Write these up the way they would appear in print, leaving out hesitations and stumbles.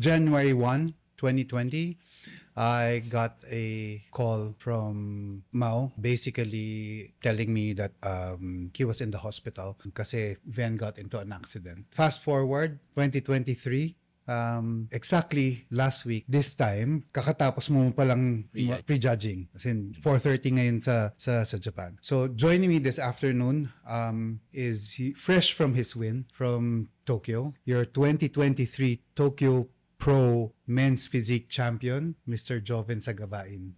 January 1, 2020, I got a call from Mao basically telling me that he was in the hospital kasi Ven got into an accident. Fast forward, 2023, exactly last week, this time, kakatapos mo palang prejudging. As in, 4:30 ngayon sa Japan. So, joining me this afternoon is fresh from his win from Tokyo, your 2023 Tokyo Pro Men's Physique Champion, Mr. Joven Sagavain.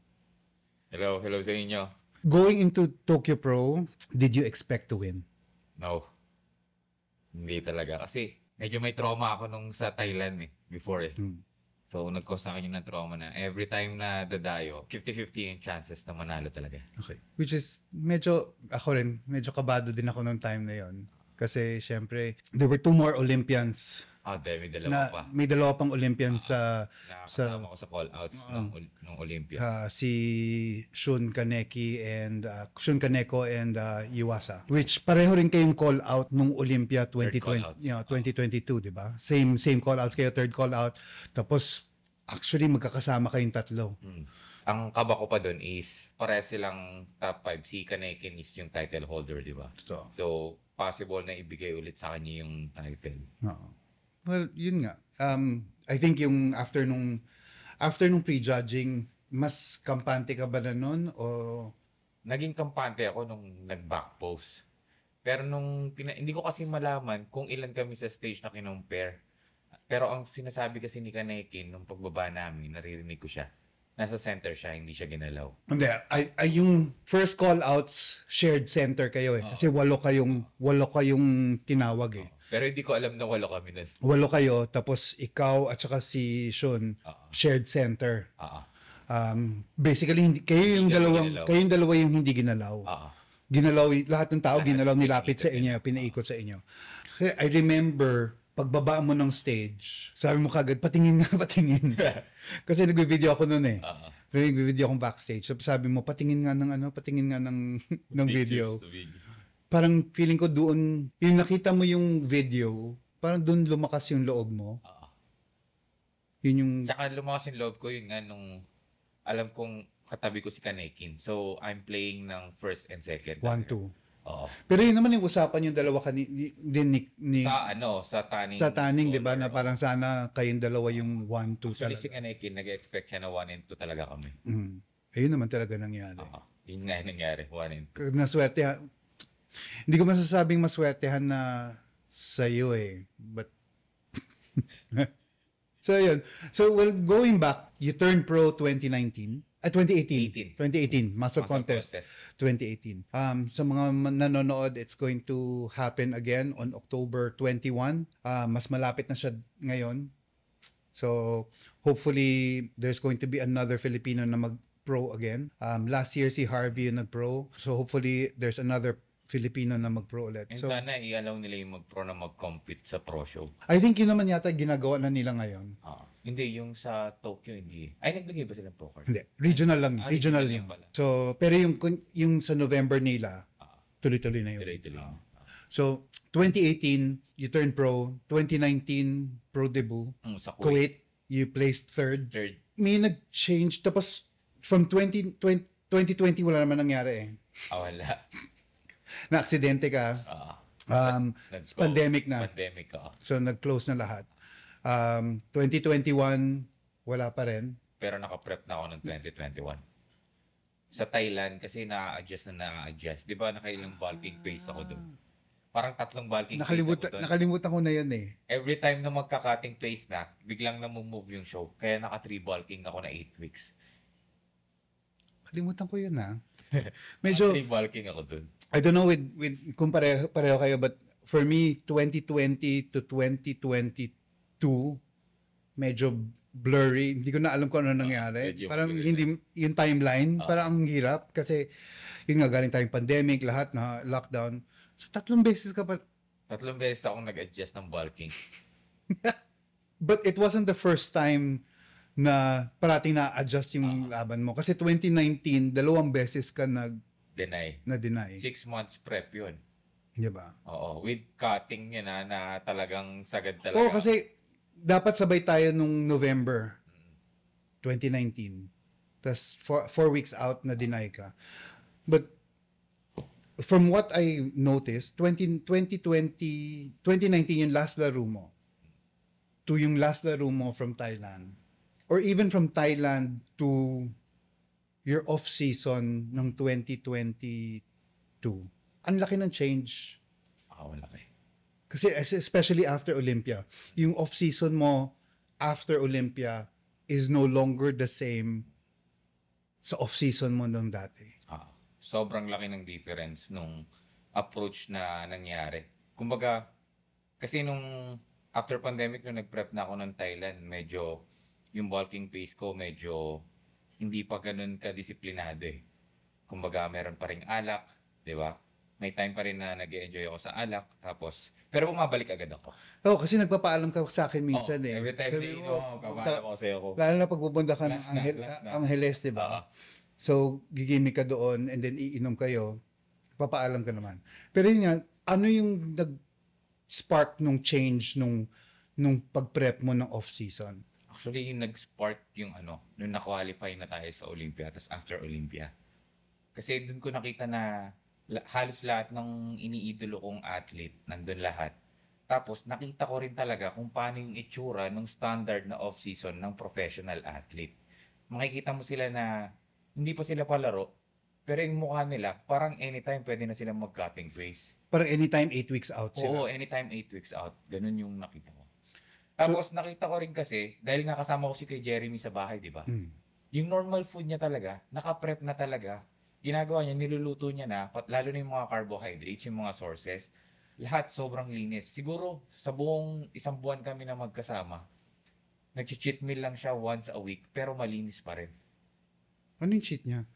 Hello sa inyo. Going into Tokyo Pro, did you expect to win? No. Hindi talaga. Kasi medyo may trauma ako nung sa Thailand before . So, nag-cause sa akin yung trauma na every time na dadayo, 50-50 yung chances na manalo talaga. Okay. Which is, medyo kabado din ako nung time na yon. Kasi, syempre, there were 2 more Olympians. May dalawa pa. May dalawa pang Olympians nakakasama ko sa call-outs ng Olympia. Si Shun Kaneko and Iwasa. Which pareho rin kayong call-out nung Olympia 2022, di ba? Same call-outs kayo, third call-out. Tapos, actually, magkakasama kayong tatlo. Ang kaba ko pa doon is, pareha silang top 5. Si Kanekin is yung title holder, di ba? So, possible na ibigay ulit sa kanya yung title. Well, yun nga. I think yung after nung prejudging, mas kampante ka ba na nun? O... Naging kampante ako nung nag-back post. Pero hindi ko kasi malaman kung ilan kami sa stage na kinumpare. Pero ang sinasabi kasi ni Kanekin nung pagbaba namin, naririnig ko siya. Nasa center siya, hindi siya ginalaw. Hindi. Yung first call-outs, shared center kayo . Kasi walo kayong tinawag . Pero hindi ko alam na 8 kami nun. 8 kayo, tapos ikaw at saka si Shun, shared center. Basically, kayong dalawa yung hindi ginalaw. Ginalaw, lahat ng tao ginalaw, nilapit sa inyo, pinaikot sa inyo. I remember, pagbaba mo ng stage, sabi mo kagad, patingin. Kasi nag-video ako noon . Nag-video akong backstage. Sabi mo, patingin nga ng video. Parang feeling ko doon, yung nakita mo yung video, parang doon lumakas yung loob mo. Yun yung... Tsaka lumakas yung loob ko, yun nga nung alam kong katabi ko si Kanekin. So, I'm playing ng first and second. 1-2. Pero yun naman yung usapan yung dalawa din ni sa Taning. Sa Taning, di ba? Na parang sana kayong dalawa yung 1-2 talaga. Actually, si Kanekin, nag-expect siya na 1 and 2 talaga kami. Ayun naman talaga nangyari. Yun nga yung nangyari, 1 and 2. Naswerte. Hindi ko masasabing maswertehan na sa iyo But so yun. So going back, you turned pro 2019. 2018. Muscle Contest 2018. Sa mga nanonood, it's going to happen again on October 21. Mas malapit na siya ngayon. So hopefully there's going to be another Filipino na mag-pro again. Last year si Harvey yung nag-pro. So hopefully there's another Filipino na mag-pro ulit. And sana i-allow nila yung mag-pro na mag-compete sa pro show. I think yun naman yata ginagawa na nila ngayon. Hindi, yung sa Tokyo, hindi. Ay, nagbigay ba silang pro card? Hindi. Regional lang. Regional yun. So, pero yung sa November nila, tuloy-tuloy na yun. Tuloy-tuloy. So, 2018, you turned pro. 2019, pro debut. Sa Kuwait, you placed third. May nag-change. Tapos, from 2020, wala naman nangyari Wala. Na-aksidente ka. Pandemic na. So, nag-close na lahat. 2021, wala pa rin. Pero naka-prep na ako ng 2021. Sa Thailand, kasi na-adjust. Di ba nakailang bulking phase ako doon? Parang 3 bulking phase ako doon. Nakalimutan ko na yan Every time na magka-cutting phase na, biglang namumove yung show. Kaya naka-3 bulking ako na 8 weeks. Kalimutan ko yun Medyo 3 bulking ako doon. I don't know with kung pareho kayo, but for me 2020 to 2022 medyo blurry. Hindi ko na alam kung ano nangyari. Parang hindi yung timeline, parang ang hirap kasi yun nga galing tayong pandemic, lahat na lockdown. So 3 beses ka pa. 3 beses akong nag-adjust ng bulking. But it wasn't the first time na parating na-adjust yung laban mo. Kasi 2019, 2 beses ka na-deny. 6 months prep yun. Diba? Oo. With cutting yun na talagang sagad talaga. Oo, kasi dapat sabay tayo nung November 2019. Tapos 4 weeks out na deny ka. But from what I noticed, 2019 yung last laro mo to yung last laro mo from Thailand, or even from Thailand to your off-season ng 2022, ang laki ng change. Wala kayo. Kasi especially after Olympia, yung off-season mo after Olympia is no longer the same sa off-season mo nung dati. Sobrang laki ng difference nung approach na nangyari. Kumbaga, kasi nung after pandemic, nung nag-prep na ako ng Thailand, medyo yung bulking pace ko medyo hindi pa ganun kadisiplinado eh. Kumbaga, meron pa ring alak, di ba? May time pa rin na nag-enjoy ako sa alak. Tapos, pero bumabalik agad ako. Oo, kasi nagpapaalam ka sa akin minsan eh. Every time na papaalam ako sa'yo ko. Lalo na pag pupunta ka ng Last na. Angeles, di ba? So, gigimik ka doon and then iinom kayo, papaalam ka naman. Pero yun nga, ano yung nag-spark nung change nung pag-prep mo ng off-season? Actually, yung nag-spark yung nung na-qualify na tayo sa Olympia, tapos after Olympia. Kasi dun ko nakita na halos lahat ng iniidolo kong athlete, nandun lahat. Tapos nakita ko rin talaga kung paano yung itsura ng standard na off-season ng professional athlete. Makikita mo sila na hindi pa sila palaro, pero yung mukha nila, parang anytime pwede na silang mag-cutting pace. Parang anytime 8 weeks out sila. Oo, anytime 8 weeks out. Ganun yung nakita ko. Tapos nakita ko rin kasi, dahil nga kasama ko si kay Jeremy sa bahay, di ba? Yung normal food niya talaga, naka-prep na talaga, ginagawa niya, niluluto niya na, lalo na yung mga carbohydrates, yung mga sources, lahat sobrang linis. Siguro, sa buong isang buwan kami na magkasama, nag-cheat meal lang siya once a week, pero malinis pa rin. Ano yung cheat niya?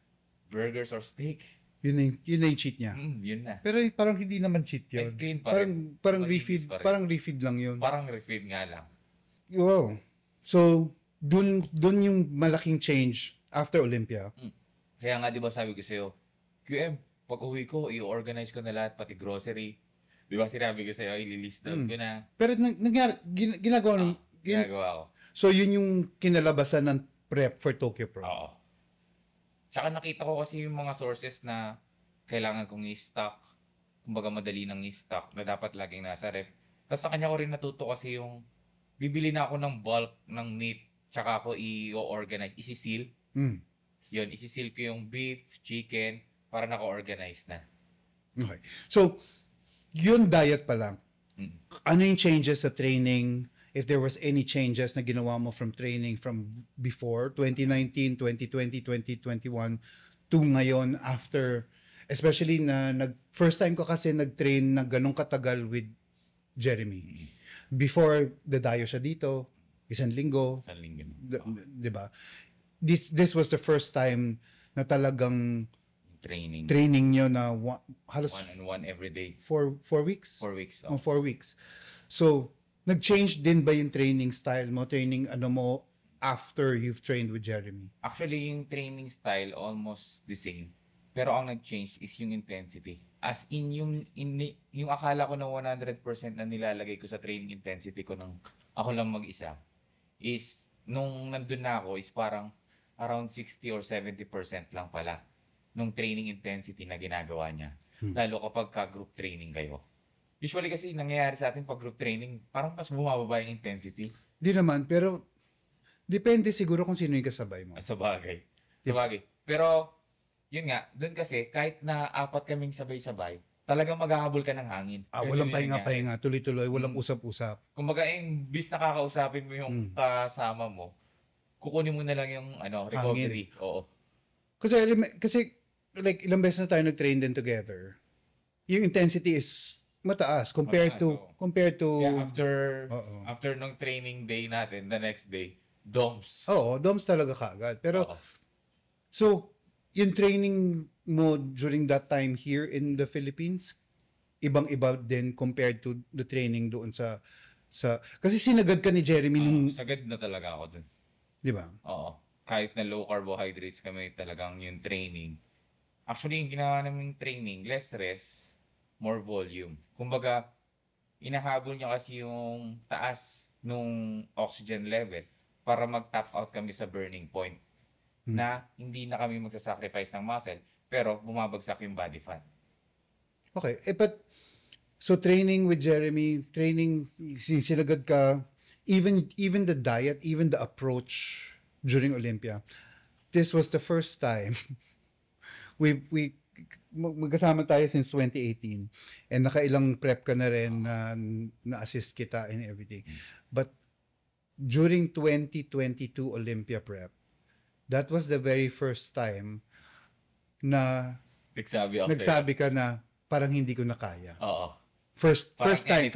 Burgers or steak. Yun na yung cheat niya. Yun na. Pero parang hindi naman cheat yun. Clean pa rin. Parang Malinis refeed, pa rin. parang refeed lang yun. Parang refeed nga lang. Wow. So, dun yung malaking change after Olympia. Kaya nga, di ba sabi ko sa'yo, QM, pag uwi ko, i-organize ko na lahat, pati grocery. Di ba sinabi ko sa'yo, ililist down ko na. Pero nangyari, ginagawa Ginagawa ko. So, yun yung kinalabasan ng prep for Tokyo Pro. Oo. Tsaka nakita ko kasi yung mga sources na kailangan kong i-stock. Kumbaga madali nang i-stock na dapat laging nasa ref. Tapos sa kanya ko rin natuto kasi yung bibili na ako ng bulk ng meat. Tsaka ako i-organize, isi-seal. Yun, isi-seal ko yung beef, chicken, para naka-organize na. Okay. So, yun diet pa lang. Ano yung changes sa training? If there was any changes na ginawa mo from training from before, 2019, 2020, 2021, to ngayon after, especially na first time ko kasi nag-train na ganong katagal with Jeremy. Before, dadayo siya dito, isang linggo. Isang linggo. Diba? This was the first time na talagang training nyo na halos one-on-one every day. 4 weeks? 4 weeks. 4 weeks. So, nag-change din ba yung training style mo? Training mo after you've trained with Jeremy? Actually, yung training style almost the same. Pero ang nag-change is yung intensity. As in, yung akala ko na 100% na nilalagay ko sa training intensity ko nang ako lang mag-isa is, nung nandun na ako, is parang around 60 or 70% lang pala nung training intensity na ginagawa niya. Lalo kapag ka-group training kayo. Usually kasi nangyayari sa atin pag group training, parang mas bumababa yung intensity. Di naman, pero depende siguro kung sino yung kasabay mo. Sa bagay. Sa bagay. Pero, yun nga, dun kasi, kahit na 4 kaming sabay-sabay, talagang maghahabol ka ng hangin. Walang pahinga-pahinga, tuloy-tuloy, walang usap-usap. Kumbaga, yung bis na kakausapin mo yung kasama mo, kukunin mo na lang yung recovery. Hangin. Oo. Kasi like ilang beses na tayo nag-train din together. Yung intensity is mataas compared to yeah, after nung training day natin, the next day, DOMS. Oo, DOMS talaga kaagad. Pero so yung training mo during that time here in the Philippines, ibang-iba din compared to the training doon sa kasi sinagad ka ni Jeremy nung sagad na talaga ako dun. Di ba? Oo. Kahit na low carbohydrates kami, talagang yung training. Actually, yung ginawa naming training, less rest, more volume. Kumbaga, inahabol niya kasi yung taas nung oxygen level para mag-top out kami sa burning point na hindi na kami magsasacrifice ng muscle pero bumabagsak yung body fat. Okay. But, so training with Jeremy, sinagad ka, even the diet, even the approach during Olympia, this was the first time we magkasama tayo since 2018 and nakailang prep ka na rin na-assist kita and everything. But during 2022 Olympia prep, that was the very first time na nagsabi ka na parang hindi ko na kaya. Oo. First Parang time,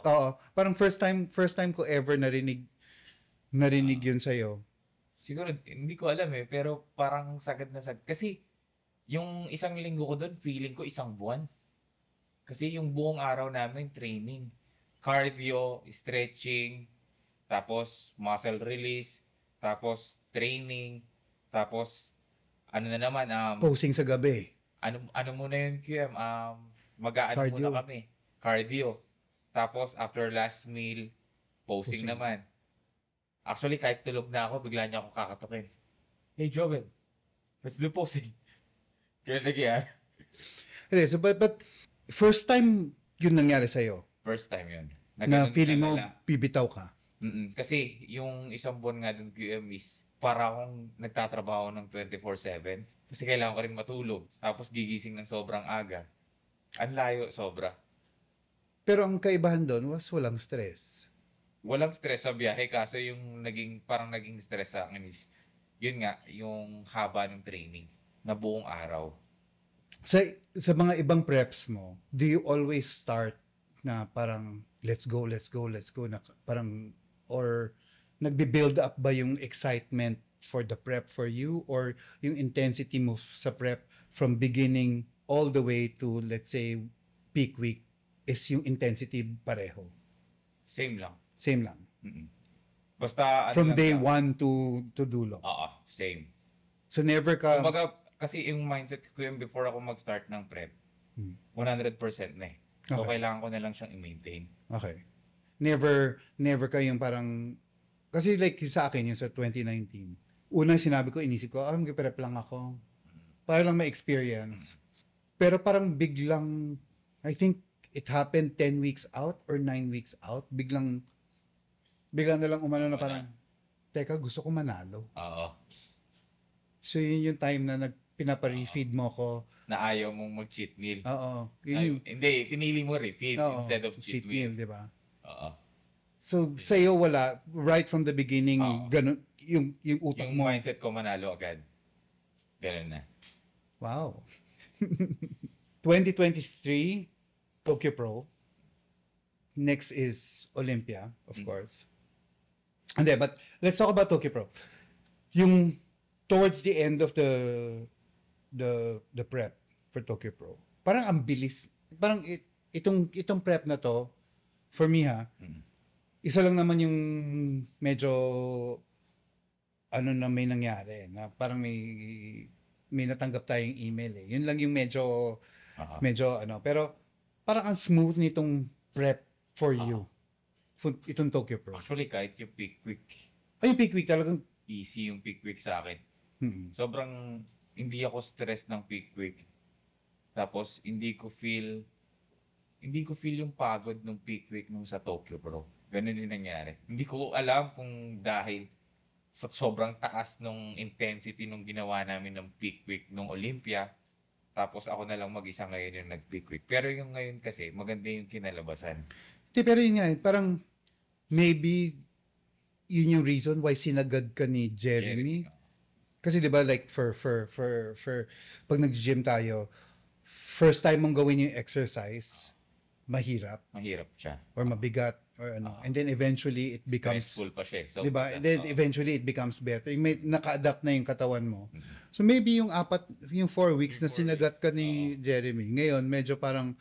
oo. Parang first time ko ever narinig yun sa'yo. Siguro, hindi ko alam pero parang sagad na sagad. Kasi, yung isang linggo ko doon, feeling ko isang buwan. Kasi yung buong araw namin, training. Cardio, stretching, tapos muscle release, tapos training, tapos, ano na naman, Posing sa gabi. ano muna yun, QM, mag-aano Cardio. muna kami. Cardio. Tapos, after last meal, posing naman. Actually, kahit tulog na ako, bigla niya ako kakatukin. Hey, Joel, let's do posing. Kaya nagyan. Hindi, so, but first time yun nangyari sa'yo? First time yun. Na feeling mo kalala. bibitaw ka? Kasi yung isang buwan nga dun QM is para akong nagtatrabaho ng 24/7. Kasi kailangan ko rin matulog. Tapos gigising ng sobrang aga. Ang layo, sobra. Pero ang kaibahan doon was walang stress. Walang stress sa biyahe kasi yung parang naging stress sa akin is yun nga, yung haba ng training na buong araw. Sa mga ibang preps mo, do you always start na parang let's go na parang or nagbi-build up ba yung excitement for the prep for you or yung intensity mo sa prep from beginning all the way to let's say peak week is yung intensity pareho? Same lang. Same lang. Basta From lang day lang. one to dulo. Oo, same. So never ka Kumbaga, kasi yung mindset ko yung before ako mag-start ng prep, 100% na eh. So, Okay. kailangan ko na lang siyang i-maintain. Okay. Never kayong parang, kasi like sa akin, yung sa 2019, unang sinabi ko, inisip ko, mag-prep lang ako. Para lang ma-experience. Pero parang biglang, I think it happened 10 weeks out or 9 weeks out. Biglang na lang umano na parang, teka, gusto ko manalo. Oo. So yun yung time na pinapa-refeed mo ko. Na ayaw mong mag-cheat meal. Oo. Hindi, pinili mo refeed Oo, instead of cheat meal. di ba? Oo. So sa'yo wala, right from the beginning, Oo. ganun, yung utak Yung mo. mindset ko manalo agad. Ganun na. Wow. 2023, Tokyo Pro. Next is Olympia, of course. Hindi, but let's talk about Tokyo Pro. Yung towards the end of the prep for Tokyo Pro, parang ang bilis. Parang itong prep na to, for me isa lang naman yung medyo na may nangyari na parang may natanggap tayong email eh. Yun lang yung medyo pero parang ang smooth nitong prep for you. Itong Tokyo Pro. Actually, kahit yung peak week, Ay, yung peak week talagang easy yung peak week sa akin. Sobrang hindi ako stress ng peak week. Tapos, hindi ko feel yung pagod ng peak week nung sa Tokyo Pro. Ganun din nangyari. Hindi ko alam kung dahil sa sobrang taas nung intensity nung ginawa namin ng peak week nung Olympia, tapos ako na lang mag-isa ngayon yung nag-peak week. Pero yung ngayon kasi, maganda yung kinalabasan. Pero yun nga, parang maybe yun yung reason why sinagad ka ni Jeremy. Kasi 'di ba like for pag nag-gym tayo, first time mong gawin yung exercise, mahirap Mahirap siya. or mabigat or ano. And then eventually it becomes Stressful pa siya. So, 'di ba? And then eventually it becomes better. May naka-adapt na yung katawan mo. So maybe yung 4 weeks na sinagat ka ni Jeremy, ngayon medyo parang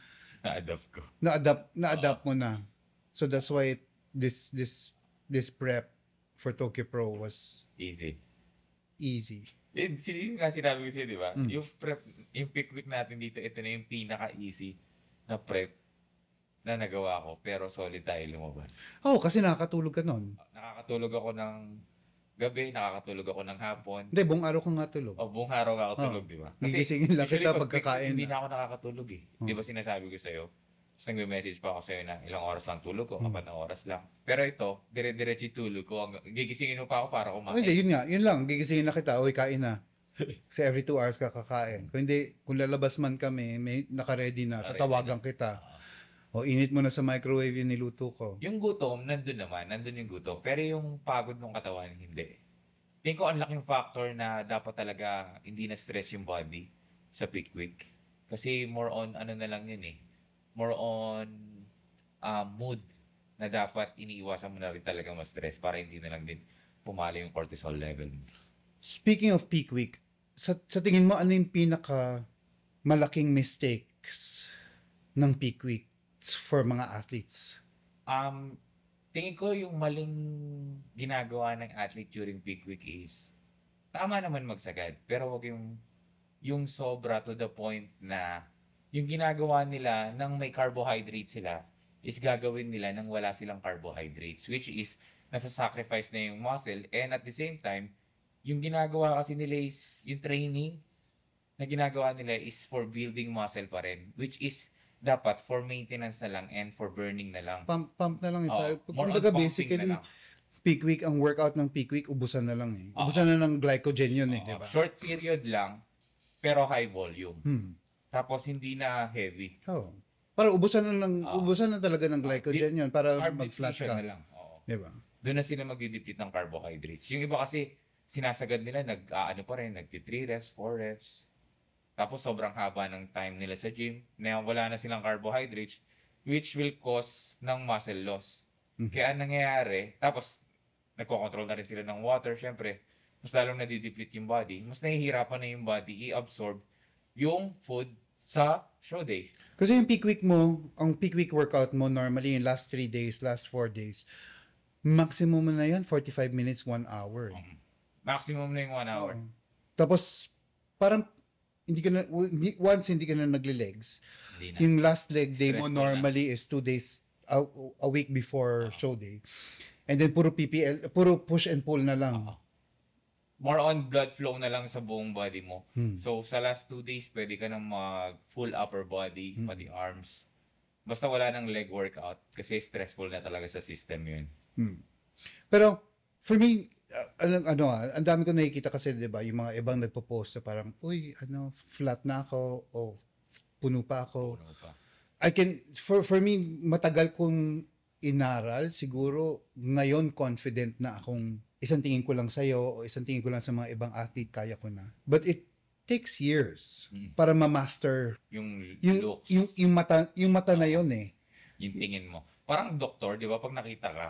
na-adapt ko. na-adapt mo na. So that's why this prep for Tokyo Pro was Easy. easy. Yung nga sinabi ko sa'yo, di ba? Yung prep, yung peak week natin dito, ito na yung pinaka-easy na prep. na nagawa ko, pero solid tayo lumabas. Oo, kasi nakakatulog ka nun. Nakakatulog ako ng gabi, nakakatulog ako ng hapon. Hindi, buong araw kang natulog. O buong araw ako Oo. tulog, di ba? Kasi Gigisingin lang usually kita pag pagkakain. hindi na ako nakakatulog eh. Di ba sinasabi ko sa'yo? Tapos nagme-message pa ako sa'yo na ilang oras lang tulog ko, 4 na oras lang. Pero ito, dire-diretso yung tulog ko. Gigisingin mo pa ako para Oh, kumain. hindi, yun nga. Yun lang. Gigisingin na kita. Uy, kain na. Kasi every 2 hours ka kakain. Kung hindi, kung lalabas man kami, may naka-ready na. Tatawagan kita. O, init mo na sa microwave yung niluto ko. Yung gutom, nandun naman. Nandun yung gutom. Pero yung pagod ng katawan, hindi. Tingin ko ang laking factor na dapat talaga hindi na stress yung body sa peak week. Kasi more on, ano na lang yun eh. More on mood na dapat iniiwasan mo na rin talaga ma-stress para hindi na lang din pumalo yung cortisol level mo. Speaking of peak week, sa tingin mo, ano yung pinaka malaking mistakes ng peak week for mga athletes? Tingin ko yung maling ginagawa ng athlete during peak week is tama naman magsagad, pero wag yung sobra to the point na yung ginagawa nila nang may carbohydrate sila is gagawin nila nang wala silang carbohydrates, which is nasa-sacrifice na yung muscle, and at the same time yung ginagawa kasi nila is yung training na ginagawa nila is for building muscle pa rin, which is dapat for maintenance na lang and for burning na lang. Pump na lang. Oo, more on Kumbaga pumping basically, na lang. peak week, ang workout ng peak week, ubusan na lang eh. Ubusan na ng glycogen yun eh, di ba? Short period lang, pero high volume. Hmm. Tapos hindi na heavy. Oh. Para ubusan na talaga ng glycogen yun para Carb mag-flat depletion ka. na lang. Oo. Di ba? Doon na sila magdi-deplete ng carbohydrates. Yung iba kasi, sinasagad nila, nag-ano pa rin, nagti-3 reps, 4 reps. Tapos sobrang haba ng time nila sa gym na wala na silang carbohydrates, which will cause ng muscle loss. Kaya ang nangyayari, tapos nagko-control na rin sila ng water, syempre, mas lalong nadideplete yung body, mas nahihirapan na yung body i-absorb yung food sa show day. Kasi yung peak week mo, ang peak week workout mo normally yung last 3 days, last 4 days, maximum mo na yan, 45 minutes, 1 hour. Maximum na yung 1 hour. Tapos, parang, once hindi ka na nagle-legs, Hindi na. yung last leg day mo Stressful normally is 2 days, a week before show day. And then puro PPL, puro push and pull na lang. More on blood flow na lang sa buong body mo. So, sa last 2 days, pwede ka nang mag full upper body, pati arms. Basta wala ng leg workout kasi stressful na talaga sa system yun. Pero, for me, ang dami ko nakikita kasi, di ba, yung mga ibang nagpo-post na parang, uy, flat na ako, o puno pa ako. Ano pa? For me, matagal kong inaral, siguro, ngayon confident na akong isang tingin ko lang sa'yo, o isang tingin ko lang sa mga ibang athlete, kaya ko na. But it takes years para ma-master Yung looks, yung mata na yun eh. yung tingin mo. Parang doktor, di ba, pag nakita ka,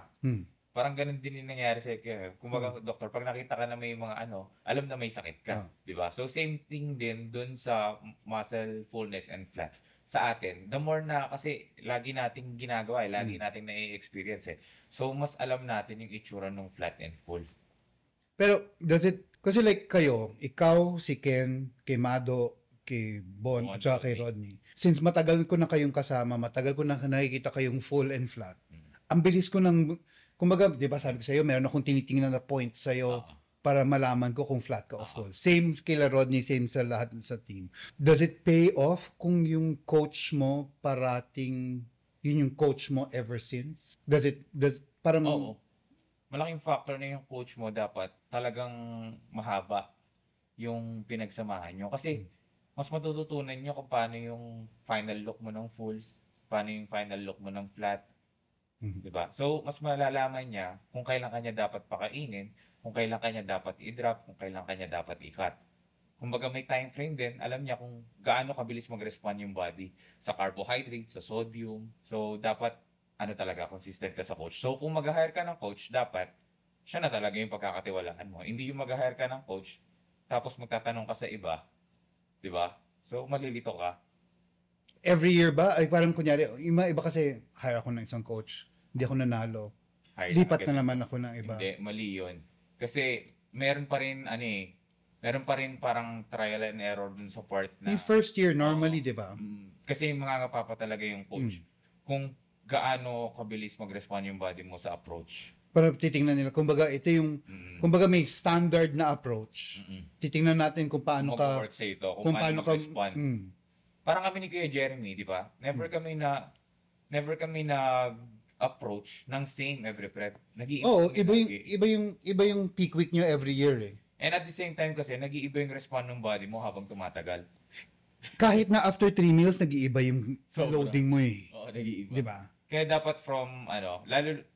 parang ganun din yung nangyari sa akin. Kumbaga, doktor, pag nakita ka na may mga alam na may sakit ka. Di ba? So, same thing din dun sa muscle fullness and flat. Sa atin, the more na, kasi lagi nating ginagawa lagi nating na-experience So, mas alam natin yung itsura ng flat and full. Pero, kasi like kayo, ikaw, si Ken, kay Mado, kay Bon, at saka kay Rodney. Since matagal ko na kayong kasama, matagal ko na nakikita kayong full and flat, ang bilis ko ng, kumbaga, di ba sabi ko sa'yo, meron akong tinitingnan na point sa'yo para malaman ko kung flat ka o full. Same kila Rodney, same sa lahat sa team. Does it pay off kung yung coach mo parating, yun yung coach mo ever since? Parang, Oo. Malaking factor na yung coach mo dapat talagang mahaba yung pinagsamahan nyo. Kasi mas matututunan nyo kung paano yung final look mo ng full, paano yung final look mo ng flat. Diba? So, mas malalaman niya kung kailan kanya dapat pakainin, kung kailan kanya dapat i-drop, kung kailan kanya dapat i-cut. Kumbaga may time frame din, alam niya kung gaano kabilis mag-respond yung body sa carbohydrates, sa sodium. So, dapat talaga, consistent ka sa coach. So, kung mag-hire ka ng coach, dapat siya na talaga yung pagkakatiwalaan mo. Hindi yung mag-hire ka ng coach, tapos magtatanong ka sa iba. Diba? So, malilito ka. every year ba? Ay parang kunyari, yung mga iba kasi hire ako ng isang coach. Hindi ako nanalo. Lipat na naman ako ng iba. Hindi, mali yun. Kasi meron pa rin meron pa rin parang trial and error dun sa part na Yung first year normally, di ba? kasi mga ngapapa talaga yung coach. Kung gaano kabilis mag-respond yung body mo sa approach. Para titingnan nila. Kumbaga, ito yung, kumbaga may standard na approach. Titingnan natin kung paano Kung ka, mag-work sa ito, kung kung paano paano ka, mag-respond. mm, Parang kami ni Kuya Jeremy, di ba? Never kami approach ng same every prep. Oo, Nag-iiba kami lagi. iba yung peak week nyo every year eh. And at the same time kasi, nag-iiba yung respond ng body mo habang tumatagal. Kahit na after 3 meals, nag-iiba yung Sobra. loading mo eh. Oo, nag-iiba. Di ba? Kaya dapat from,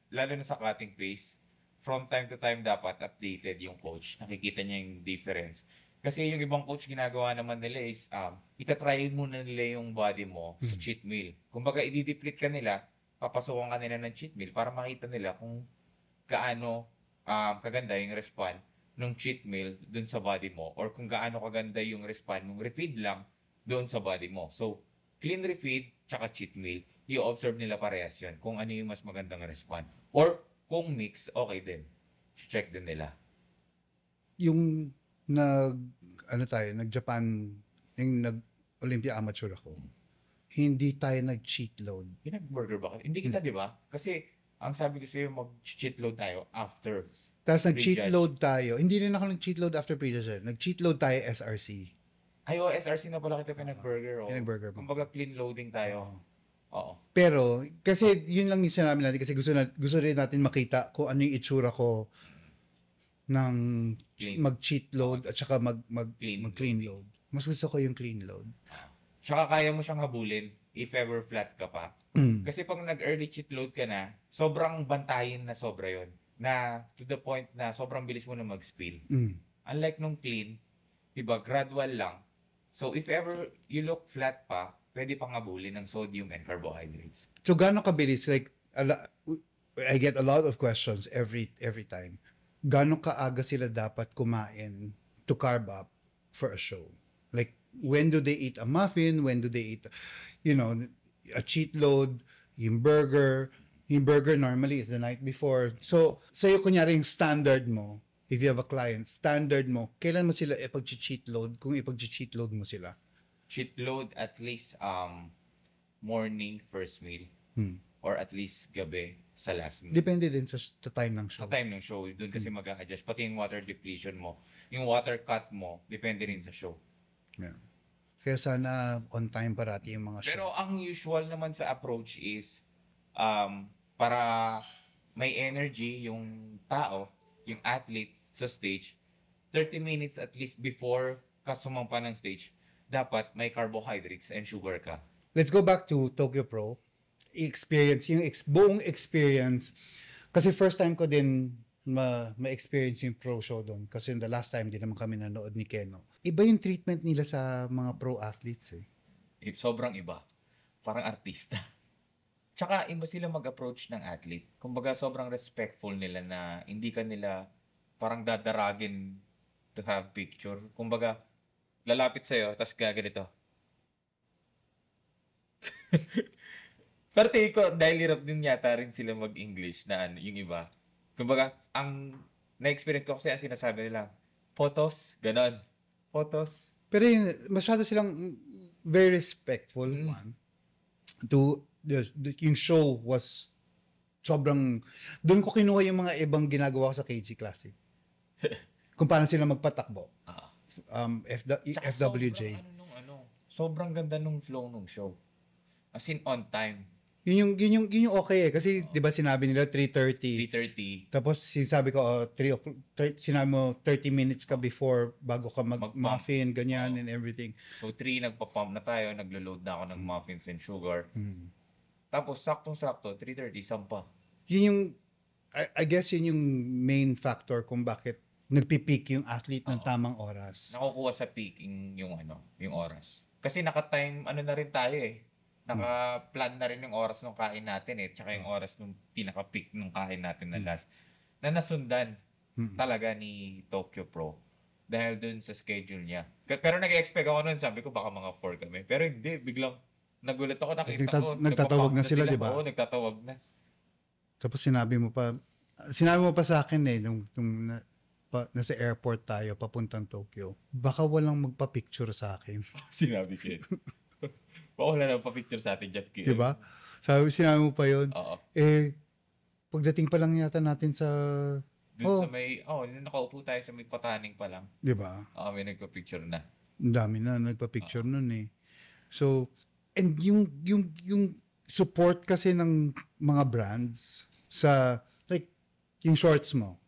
lalo na sa cutting pace, from time to time dapat updated yung coach. Nakikita niya yung difference. Kasi yung ibang coach ginagawa naman nila is, itatry muna nila yung body mo sa cheat meal. Kumbaga, i-deplete ka nila, papasukan ka nila ng cheat meal para makita nila kung gaano kaganda yung respond ng cheat meal dun sa body mo or kung gaano kaganda yung respond ng refeed lang doon sa body mo. So, clean refeed tsaka cheat meal, i-observe nila parehas yun kung ano yung mas magandang respond. Or kung mix, okay din. Check din nila. Yung nag-Japan, yung nag-Olympia amateur ako, hindi tayo nag-cheat load. Pinag-burger ba? Hindi kita, di ba? Kasi, ang sabi ko sa'yo, mag-cheat load tayo after. Tapos nag-cheat Pre-judge. load tayo. Hindi rin ako nag-cheat load after pre-judge. Nag-cheat load tayo SRC. Ay, SRC na pala kita pinag-burger. Pinag-burger mo. Kumbaga, clean loading tayo. Oo. Pero, kasi yun lang yung sinabi natin kasi gusto rin natin makita kung ano yung itsura ko ng Clean. mag-cheat load at saka Clean mag-clean load. Mas gusto ko yung clean load. Tsaka kaya mo siyang habulin if ever flat ka pa. Kasi pag nag-early cheat load ka na, sobrang bantayin na sobra yon, na to the point na sobrang bilis mo na mag-spill. Unlike nung clean, diba, gradual lang. So if ever you look flat pa, pwede pang habulin ng sodium and carbohydrates. So, gano'ng kabilis? Like, I get a lot of questions every time. Gano'ng kaaga sila dapat kumain to carb up for a show? Like, when do they eat a muffin? When do they eat, a cheat load? Yung burger normally is the night before. So, sa'yo kunyari yung standard mo, if you have a client, standard mo, kailan mo sila ipag-cheat load kung ipag-cheat load mo sila? Cheat load at least morning first meal or at least gabi sa last meal. Depende din sa time ng show. Sa time ng show, doon kasi mag-a-adjust. Pati yung water depletion mo, yung water cut mo, depende rin sa show. Yeah. Kaya sana on time parati yung mga show. Pero ang usual naman sa approach is para may energy yung tao, yung athlete sa stage, 30 minutes at least before ka sumampa ng stage, dapat may carbohydrates and sugar ka. Let's go back to Tokyo Pro. Experience, yung buong experience. Kasi first time ko din ma-experience yung pro show doon. Kasi the last time din naman kami nanood ni Keno. Iba yung treatment nila sa mga pro athletes eh. Sobrang iba. Parang artista. Tsaka iba sila mag-approach ng athlete. Kumbaga sobrang respectful nila na hindi ka nila parang dadaragin to have picture. Kumbaga, lalapit sa'yo, tapos gaganito. Pero tingin ko, dahil hirap din yata rin sila mag-English na yung iba. Kumbaga, ang na-experience ko kasi ang sinasabi nila, photos, ganon. Photos. Pero masyado silang very respectful. One. To yung show was sobrang, doon ko kinuha yung mga ibang ginagawa ko sa KG Classic. Kung paano sila magpatakbo. FWJ. Sobrang ganda nung flow nung show. As in on time. Yun yung okay eh. Kasi, di ba sinabi nila 3:30. 3:30. Tapos, sinabi ko, 3 o'clock, sinabi mo 30 minutes ka before bago ka mag-muffin, ganyan, and everything. So, 3, nagpa-pump na tayo, naglo-load na ako ng muffins and sugar. Tapos, saktong-sakto, 3:30, sampa. Yun yung, I guess yun yung main factor kung bakit nagpipeak yung athlete ng tamang oras. Nakukuha sa peaking yung oras. Kasi naka-time, na rin tayo eh. Naka-plan na rin yung oras ng kain natin eh. Tsaka yung oras ng pinaka-peak ng kain natin na last. Na nasundan talaga ni Tokyo Pro. Dahil dun sa schedule niya. Pero nag-expect ako nun, sabi ko baka mga 4 kami. Pero hindi, biglang nagulat ako, nakita ko. Nagtatawag na sila, di ba? Oo, nagtatawag na. Tapos sinabi mo pa sa akin eh, nung nasa airport tayo, papuntang Tokyo, baka walang magpa-picture sa akin. Sinabi ko yun. Baka wala na pa-picture sa atin dyan. Diba? Sinabi mo pa yun. Oo. Pagdating pa lang yata natin sa, Dun sa may, nung nakaupo tayo sa may pataning pa lang. di ba? May nagpa-picture na. Ang dami na nagpa-picture nun eh. So, and yung support kasi ng mga brands sa, like, yung shorts mo.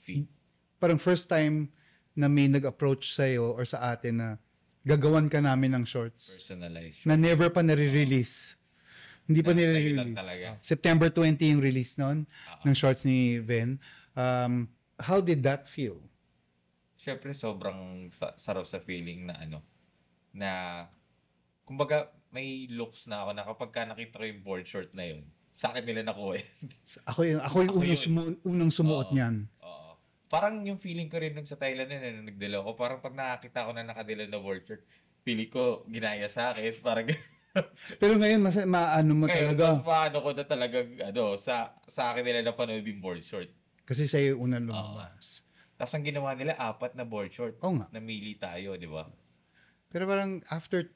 Feed. Parang first time na may nag-approach sa'yo or sa atin na gagawan ka namin ng shorts Personalized. na never pa nare-release. Hindi pa Sa'yo lang nire-release. talaga. September 20 yung release nun ng shorts ni Ven. How did that feel? Siyempre, sobrang sarap sa feeling na na, kumbaga, may looks na ako na kapag ka nakita ko yung board short na yun, sa akin nila nakuha yun. Ako yung unang sumuot niyan. Oo. Parang yung feeling ko rin nung sa Thailand na nagdala ko, parang pag nakakita ko na nakadala na board short, feeling ko ginaya sa akin, parang Pero ngayon, maano mo ngayon, talaga. mas maano ko na talaga, sa akin nila napanood yung board short. Kasi sa'yo unang lumabas. Tapos ang ginawa nila, 4 na board short. Oo nga. Namili tayo, di ba? Pero parang after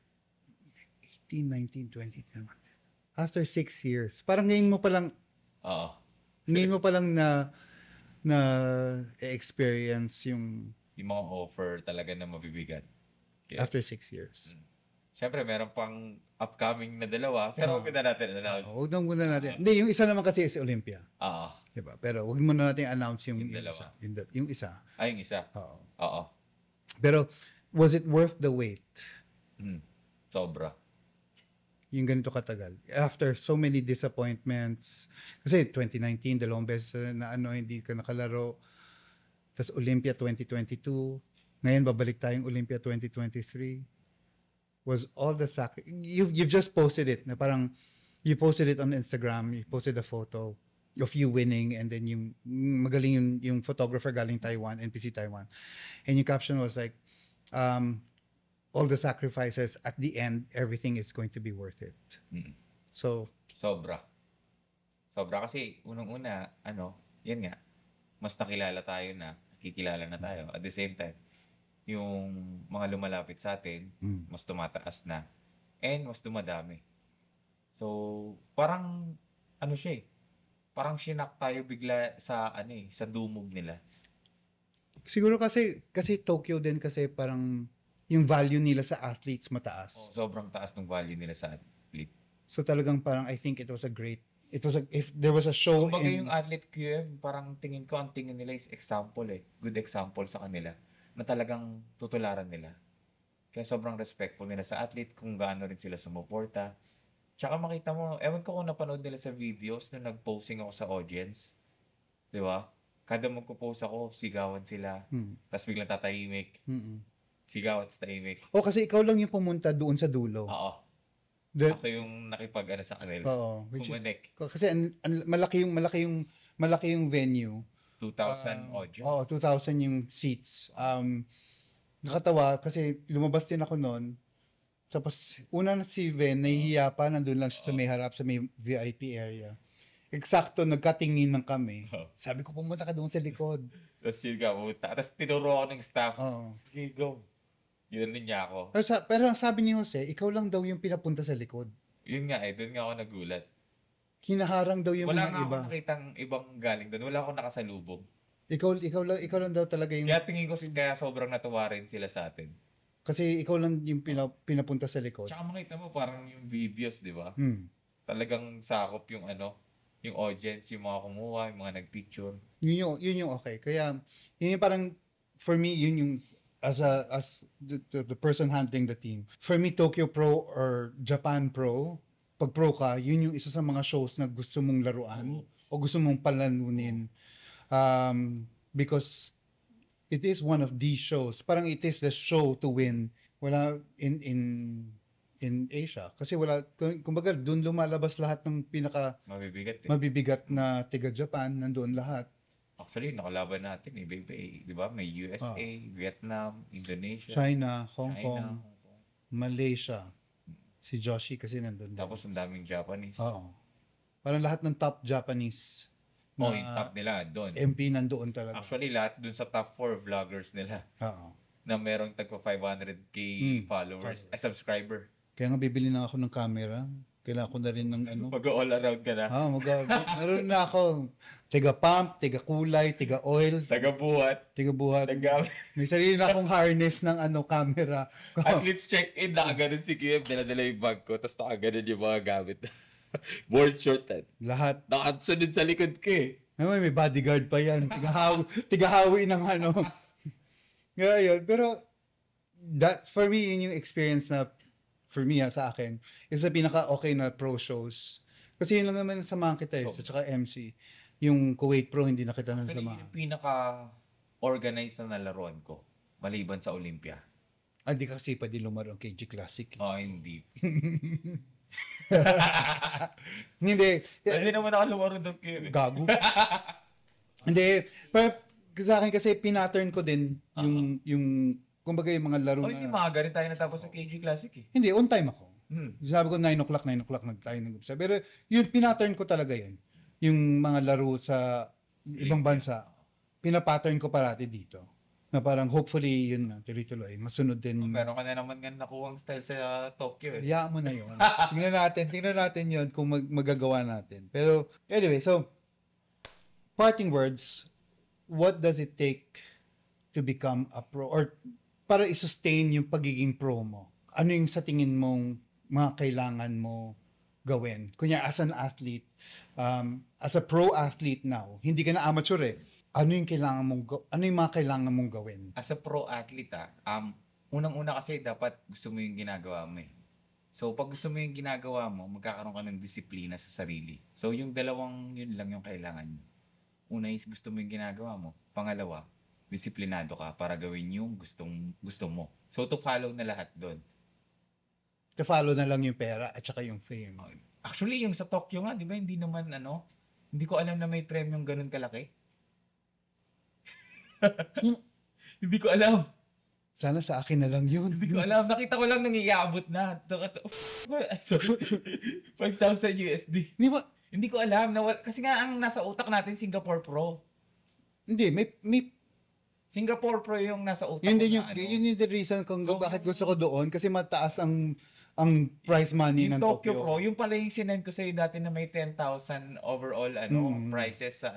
18, 19, 20, after 6 years, parang ngayon mo palang Oo. na experience yung Yung mga offer talaga na mabibigat. after 6 years. Siyempre, meron pang upcoming na dalawa, pero huwag na natin announce. Huwag na muna natin. Hindi, yung isa naman kasi is Olympia. Oo. Diba? Pero huwag muna natin announce yung dalawa. isa. Yung isa. Yung isa. Oo. Oo. Pero, was it worth the wait? Sobra. Yung ganito katagal. After so many disappointments. Kasi 2019, dalawang beses na hindi ka nakalaro. Tapos Olympia 2022. Ngayon, babalik tayong Olympia 2023. Was all the you've just posted it na parang you posted it on Instagram, you posted a photo of you winning, and then yung magaling yung photographer galing Taiwan, NPC Taiwan, and your caption was like all the sacrifices at the end, everything is going to be worth it. So Sobra kasi unang-una yan nga, mas nakilala tayo na, nakikilala na tayo at the same time yung mga lumalapit sa atin, mas tumataas na, and mas dumadami. So, parang, siya parang shinak tayo bigla sa, sa dumog nila. siguro kasi Tokyo din kasi parang yung value nila sa athletes mataas. Sobrang taas ng value nila sa athlete. So talagang parang I think if there was a show Kumbaga yung athlete QM, parang tingin ko, ang tingin nila is example good example sa kanila na talagang tutularan nila. Kaya sobrang respectful nila sa athlete, kung gaano rin sila sumuporta. Tsaka makita mo, ewan ko kung napanood nila sa videos na nag-posing ako sa audience. Di ba? Kada magpo-post ako, sigawan sila. Tapos biglang tatahimik. Sigawan, tapos tahimik. kasi ikaw lang yung pumunta doon sa dulo. Oo. Ako yung nakipag sa kanila. Oo. Kumanek. Kasi malaki yung venue. 2,000 audience. 2,000 yung seats. Nakatawa kasi lumabas din ako noon. Tapos, una na si Ven, nahihiya pa, nandun lang siya sa may harap, sa may VIP area. Eksakto, nagkatingin ng kami. Sabi ko, pumunta ka doon sa likod. Tapos yun ka, pumunta. Tapos tinuro ako ng staff. Oo. Sige, go. Yun niya ako. Pero ang sabi ni Jose, ikaw lang daw yung pinapunta sa likod. Yun nga doon nga ako nagulat. Hinaharang daw yung Wala mga nga iba. ako nakitang ibang galing doon. Wala akong nakasalubong. Ikaw lang daw talaga yung... Kaya tingin ko, kaya sobrang natuwa rin sila sa atin. Kasi ikaw lang yung pinapunta sa likod. Tsaka makita mo parang yung videos, di ba? Hmm. Talagang sakop yung yung audience, yung mga kumuha, yung mga nagpicture. Yun yung okay. Kaya, yun yung parang, for me, yun yung, as the person handling the team. For me, Tokyo Pro or Japan Pro, pag pro ka, yun yung isa sa mga shows na gusto mong laruan o gusto mong palanunin. Because it is one of these shows. Parang it is the show to win. Wala in Asia. Kasi wala, kumbaga, doon lumalabas lahat ng mabibigat na tiga Japan, nandoon lahat. Actually, nakalaban natin baby, di ba? May USA, Vietnam, Indonesia, China, Hong Kong, Malaysia. Si Joshi kasi nandoon. Tapos ang daming Japanese. Oo. Parang lahat ng top Japanese. Yung top nila doon. MP nandoon talaga. Actually, lahat doon sa top 4 vloggers nila. Oo. Na merong tagpa 500k followers, subscriber. Kaya nga bibili na ako ng camera. Kailangan ko na rin ng ano. Mag-all around ka na. Meron na ako. Tiga pump, tiga kulay, tiga oil, Taga-buhat. tiga buhat. Taga- May sarili na akong harness ng camera. At least check-in, nakaganon si QM, dala-dala yung bag ko, tapos nakaganon yung mga gamit. Board short. Lahat. Nakasunod sa likod ko eh. May bodyguard pa yan. Tigahawi ng ano. Ngayon, pero that for me yun yung experience na for me sa akin is the pinaka okay na pro shows. Kasi yun lang naman samahan kita sa tsaka MC. Yung Kuwait Pro hindi na kita Actually, nasamahan. yung pinaka-organized na nalaroan ko, maliban sa Olympia. Hindi kasi pa din lumaro ang KG Classic. Hindi. Hindi. Hindi naman ako lumaro doon QM. Gago. Hindi. Pero sa akin kasi pinattern ko din yung kumbaga yung mga laro Hindi maaga rin tayo natapos sa KG Classic eh. Hindi, on time ako. Hmm. Sabi ko 9 o'clock tayo nag-umpisa. Pero yung pinattern ko talaga yan. Yung mga laro sa ibang bansa, pinapattern ko parati dito. Na parang hopefully yun na, tuloy-tuloy. Masunod din. Meron ka na naman nga nakuhang style sa Tokyo eh. Hayaan mo na yun. tingnan natin yun kung magagawa natin. Pero anyway, so parting words, what does it take to become a pro or para i-sustain yung pagiging pro mo? Ano yung sa tingin mong mga kailangan mo gawin? Kunya as an athlete, as a pro athlete now, hindi ka na amateur eh. Ano yung mga kailangan mong gawin? As a pro athlete unang-una kasi dapat gusto mo yung ginagawa mo eh. So pag gusto mo yung ginagawa mo, magkakaroon ka ng disiplina sa sarili. So yung dalawang yun lang yung kailangan mo. Una is gusto mo yung ginagawa mo. Pangalawa, disiplinado ka para gawin yung gusto mo. So to follow na lahat doon. To follow na lang yung pera at saka yung fame. Actually, yung sa Tokyo nga, di ba, hindi naman hindi ko alam na may premyong ganun kalaki. Hindi ko alam. Sana sa akin na lang yun. Hindi ko alam. Nakita ko lang nang iabot na. Sorry. 5,000 USD. Di ba? Hindi ko alam. Kasi nga ang nasa utak natin, Singapore Pro. Hindi, may Singapore Pro yung nasa utak yun ko din na yun yung the reason kung bakit gusto ko doon kasi mataas ang prize money ng yung Tokyo Tokyo. Pro, yung pala yung sinend ko sa'yo dati na may 10,000 overall prizes sa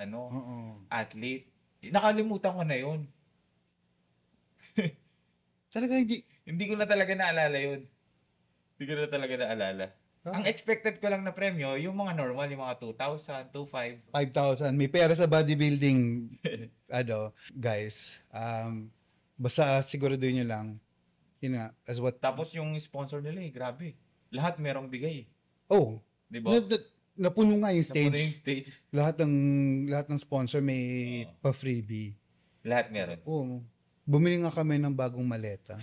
athlete. Nakalimutan ko na yun. Talaga hindi. Hindi ko na talaga naalala yun. Hindi ko na talaga naalala. Ang expected ko lang na premyo, yung mga normal, yung mga 2,000, 2,500. 5,000. May pera sa bodybuilding. Guys. Basta siguraduhin nyo lang. Yun nga. As what... Tapos yung sponsor nila grabe. Lahat merong bigay. Oh. Di ba? Napuno nga yung stage. Napuno yung stage. Lahat ng sponsor may pa-freebie. Lahat meron. Oo. Bumili nga kami ng bagong maleta.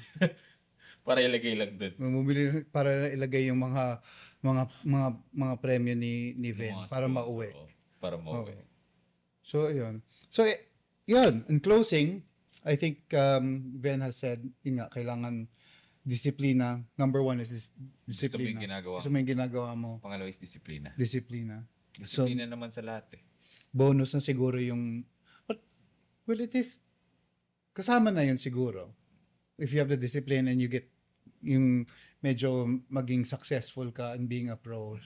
Para ilagay lang doon. Bumili para ilagay yung mga premyo ni Ven para mauwi. Para mauwi. Okay. So, yun. So, yun. In closing, I think Ben has said, yun nga, kailangan disiplina. Number one is disiplina. Gusto mo yung ginagawa mo. Pangalawa is disiplina. Disiplina. Disiplina naman sa lahat eh. Bonus na siguro yung, well, it is, kasama na yun siguro. If you have the discipline and you get yung medyo maging successful ka in being a pro,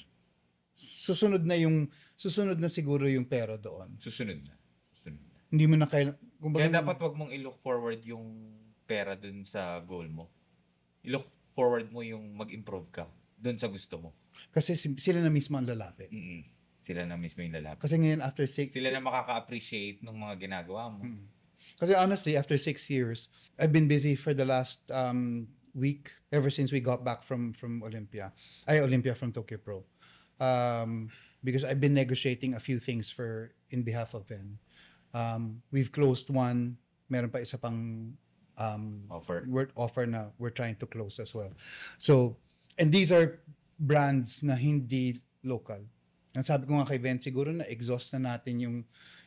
susunod na siguro yung pera doon. Susunod na. Hindi mo na kaya dapat wag mong i-look forward yung pera dun sa goal mo. I-look forward mo yung mag-improve ka dun sa gusto mo. Kasi sila na mismo ang lalapit. Sila na mismo yung lalapit. Kasi ngayon after 6... Sila na makaka-appreciate ng mga ginagawa mo. Kasi honestly, after 6 years, I've been busy for the last week, ever since we got back from Olympia. From Tokyo Pro. Because I've been negotiating a few things in behalf of Ben. We've closed one. Meron pa isa pang offer na we're trying to close as well. So, and these are brands na hindi local. Ang sabi ko nga kay Ben, siguro na exhaust na natin yung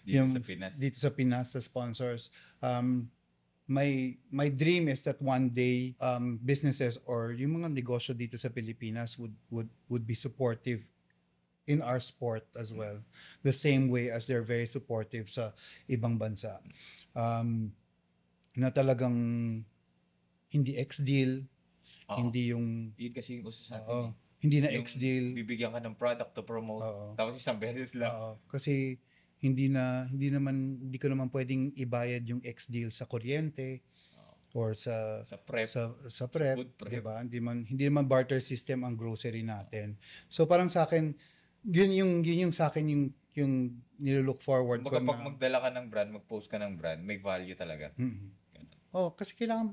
dito sa Pinas sa sponsors. My dream is that one day businesses or yung mga negosyo dito sa Pilipinas would be supportive in our sport as well. The same way as they're very supportive sa ibang bansa. Na talagang hindi ex-deal, hindi yung... Yun kasi yung uso sa atin Hindi na Yung X-deal. bibigyan ka ng product to promote, Oo. tapos isang beses lang. Oo. Kasi hindi ko naman pwedeng ibayad yung X-deal sa kuryente or Sa prep, sa prep, food prep. 'di ba? Hindi naman barter system ang grocery natin. So parang sa akin, yun yung sa akin yung nilook forward ko Kumbaga pag na. magdala ka ng brand, mag-post ka ng brand, may value talaga. Ganun. Oh, kasi kailangan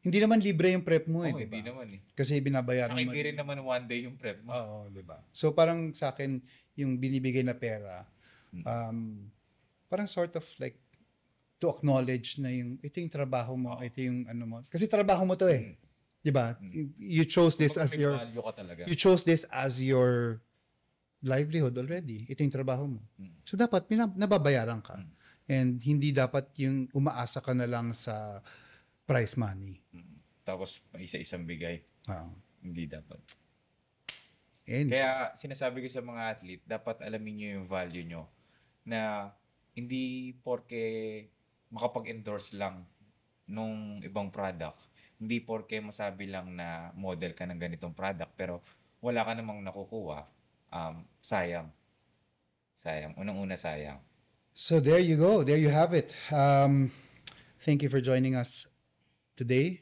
hindi naman libre yung prep mo Oo, di hindi ba? naman eh. Kasi binabayaran Saka mo. hindi rin naman one day yung prep mo. Oo, di ba? So parang sa akin, yung binibigay na pera, parang sort of like to acknowledge na ito yung trabaho mo, ito yung ano mo. Kasi trabaho mo to eh. Di ba? You chose this Kumbaga as may your value ka talaga. you chose this as your livelihood already. Ito yung trabaho mo. So dapat nababayaran ka. And hindi dapat yung umaasa ka na lang sa prize money. Tapos pa isa-isang bigay. Oo. Hindi dapat. And Kaya sinasabi ko sa mga athlete, dapat alamin nyo yung value nyo na hindi porke makapag-endorse lang nung ibang product, hindi porke masabi lang na model ka ng ganitong product pero wala ka namang nakukuha, sayang. Sayang. Unang-una sayang. so there you go. There you have it. Thank you for joining us today.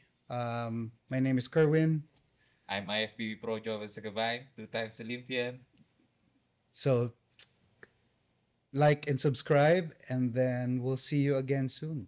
My name is Kerwin. I'm IFBB Pro Joven Sagabay, 2 times Olympian. So like and subscribe, and then we'll see you again soon.